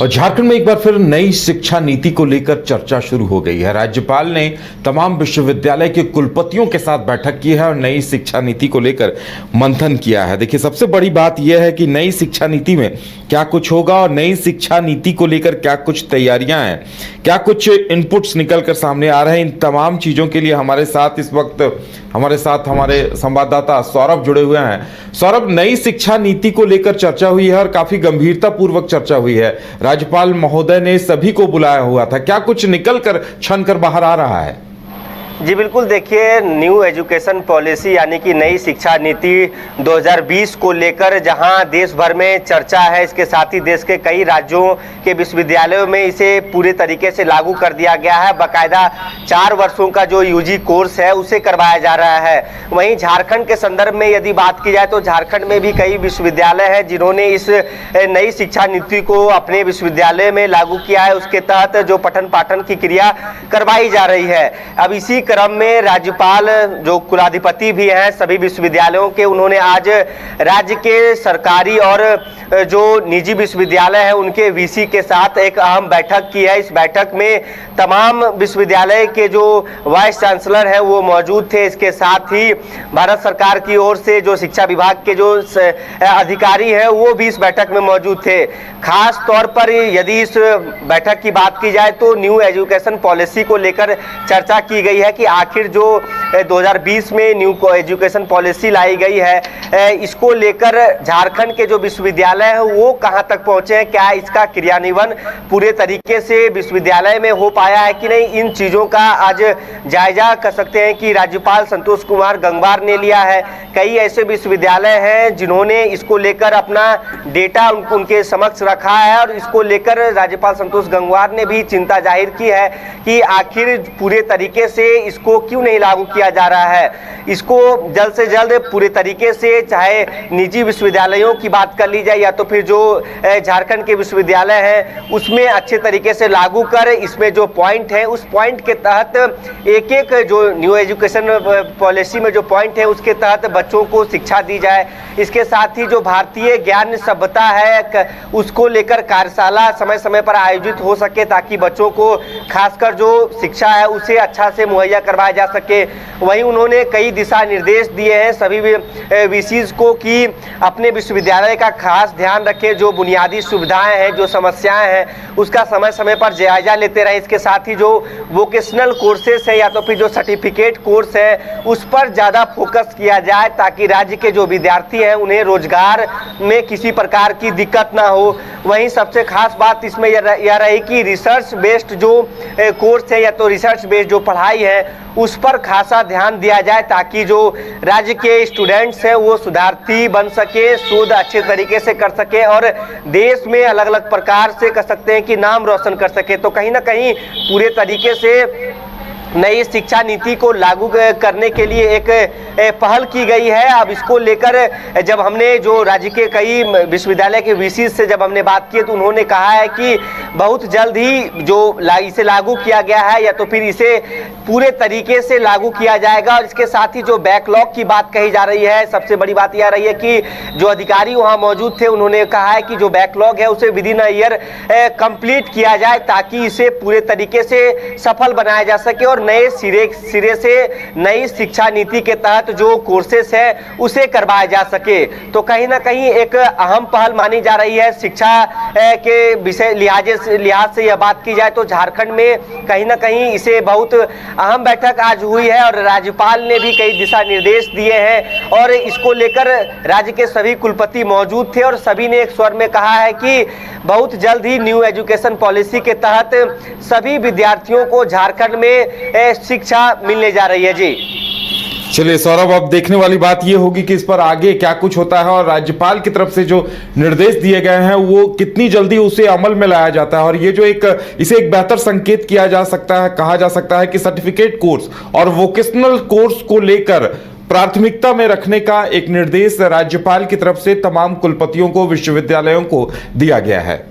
और झारखंड में एक बार फिर नई शिक्षा नीति को लेकर चर्चा शुरू हो गई है। राज्यपाल ने तमाम विश्वविद्यालय के कुलपतियों के साथ बैठक की है और नई शिक्षा नीति को लेकर मंथन किया है। देखिए, सबसे बड़ी बात यह है कि नई शिक्षा नीति में क्या कुछ होगा और नई शिक्षा नीति को लेकर क्या कुछ तैयारियां हैं, क्या कुछ इनपुट्स निकल कर सामने आ रहे हैं। इन तमाम चीजों के लिए हमारे साथ इस वक्त हमारे संवाददाता सौरभ जुड़े हुए हैं। सौरभ, नई शिक्षा नीति को लेकर चर्चा हुई है और काफी गंभीरता पूर्वक चर्चा हुई है। राज्यपाल महोदय ने सभी को बुलाया हुआ था, क्या कुछ निकल कर छन कर बाहर आ रहा है? जी बिल्कुल, देखिए, न्यू एजुकेशन पॉलिसी यानी कि नई शिक्षा नीति 2020 को लेकर जहां देश भर में चर्चा है, इसके साथ ही देश के कई राज्यों के विश्वविद्यालयों में इसे पूरे तरीके से लागू कर दिया गया है। बाकायदा 4 वर्षों का जो यूजी कोर्स है उसे करवाया जा रहा है। वहीं झारखंड के संदर्भ में यदि बात की जाए तो झारखंड में भी कई विश्वविद्यालय हैं जिन्होंने इस नई शिक्षा नीति को अपने विश्वविद्यालय में लागू किया है। उसके तहत जो पठन पाठन की क्रिया करवाई जा रही है। अब इसी क्रम में राज्यपाल जो कुलाधिपति भी हैं सभी विश्वविद्यालयों के, उन्होंने आज राज्य के सरकारी और जो निजी विश्वविद्यालय है उनके वीसी के साथ एक अहम बैठक की है। इस बैठक में तमाम विश्वविद्यालय के जो वाइस चांसलर हैं वो मौजूद थे। इसके साथ ही भारत सरकार की ओर से जो शिक्षा विभाग के जो अधिकारी हैं वो भी इस बैठक में मौजूद थे। खास तौर पर यदि इस बैठक की बात की जाए तो न्यू एजुकेशन पॉलिसी को लेकर चर्चा की गई है कि आखिर जो 2020 में न्यू एजुकेशन पॉलिसी लाई गई है, इसको लेकर झारखंड के जो विश्वविद्यालय हैं वो कहां तक पहुंचे हैं, क्या इसका क्रियान्वयन पूरे तरीके से विश्वविद्यालय में हो पाया है कि नहीं, इन चीज़ों का आज जायजा कर सकते हैं कि राज्यपाल संतोष कुमार गंगवार ने लिया है। कई ऐसे विश्वविद्यालय हैं जिन्होंने इसको लेकर अपना डेटा उनके समक्ष रखा है और इसको लेकर राज्यपाल संतोष गंगवार ने भी चिंता जाहिर की है कि आखिर पूरे तरीके से इसको क्यों नहीं लागू किया जा रहा है। इसको जल्द से जल्द पूरे तरीके से, चाहे निजी विश्वविद्यालयों की बात कर ली जाए या तो फिर जो झारखंड के विश्वविद्यालय हैं उसमें अच्छे तरीके से लागू कर, इसमें जो पॉइंट है उस पॉइंट के तहत एक एक जो न्यू एजुकेशन पॉलिसी में जो पॉइंट है उसके तहत बच्चों को शिक्षा दी जाए। इसके साथ ही जो भारतीय ज्ञान सभ्यता है उसको लेकर कार्यशाला समय समय पर आयोजित हो सके ताकि बच्चों को खासकर जो शिक्षा है उसे अच्छा से मुहैया करवाया जा सके। वहीं उन्होंने कई दिशा निर्देश दिए हैं सभी वीसीज को कि अपने विश्वविद्यालय का खास ध्यान रखें, जो बुनियादी सुविधाएं हैं, जो समस्याएं हैं उसका समय समय पर जायजा लेते रहें। इसके साथ ही जो वोकेशनल कोर्सेस है या तो फिर जो सर्टिफिकेट कोर्स है उस पर ज़्यादा फोकस किया जाए ताकि राज्य के जो विद्यार्थी हैं उन्हें रोजगार में किसी प्रकार की दिक्कत ना हो। वहीं सबसे खास बात इसमें यह रही कि रिसर्च बेस्ड जो कोर्स है या तो रिसर्च बेस्ड जो पढ़ाई है उस पर खासा ध्यान दिया जाए ताकि जो राज्य के स्टूडेंट्स हैं वो सुधार्थी बन सके, शोध अच्छे तरीके से कर सके और देश में अलग अलग प्रकार से कर सकते हैं कि नाम रोशन कर सके। तो कहीं ना कहीं पूरे तरीके से नई शिक्षा नीति को लागू करने के लिए एक पहल की गई है। अब इसको लेकर जब हमने जो राज्य के कई विश्वविद्यालय के वीसी से जब हमने बात की तो उन्होंने कहा है कि बहुत जल्द ही जो इसे लागू किया गया है या तो फिर इसे पूरे तरीके से लागू किया जाएगा। और इसके साथ ही जो बैकलॉग की बात कही जा रही है, सबसे बड़ी बात यह रही है कि जो अधिकारी वहाँ मौजूद थे उन्होंने कहा है कि जो बैकलॉग है उसे विदिन अ ईयर कंप्लीट किया जाए ताकि इसे पूरे तरीके से सफल बनाया जा सके और नए सिरे से नई शिक्षा नीति के तहत जो कोर्सेस है उसे करवाया जा सके। तो कहीं ना कहीं एक अहम पहल मानी जा रही है। शिक्षा के विषय लिहाज से यह बात की जाए तो झारखंड में कहीं ना कहीं इसे बहुत अहम बैठक आज हुई है और राज्यपाल ने भी कई दिशा निर्देश दिए हैं और इसको लेकर राज्य के सभी कुलपति मौजूद थे और सभी ने एक स्वर में कहा है कि बहुत जल्द ही न्यू एजुकेशन पॉलिसी के तहत सभी विद्यार्थियों को झारखंड में शिक्षा मिलने जा रही है। जी चलिए सौरभ, अब देखने वाली बात यह होगी कि इस पर आगे क्या कुछ होता है और राज्यपाल की तरफ से जो निर्देश दिए गए हैं वो कितनी जल्दी उसे अमल में लाया जाता है। और ये जो इसे एक बेहतर संकेत किया जा सकता है, कहा जा सकता है कि सर्टिफिकेट कोर्स और वोकेशनल कोर्स को लेकर प्राथमिकता में रखने का एक निर्देश राज्यपाल की तरफ से तमाम कुलपतियों को, विश्वविद्यालयों को दिया गया है।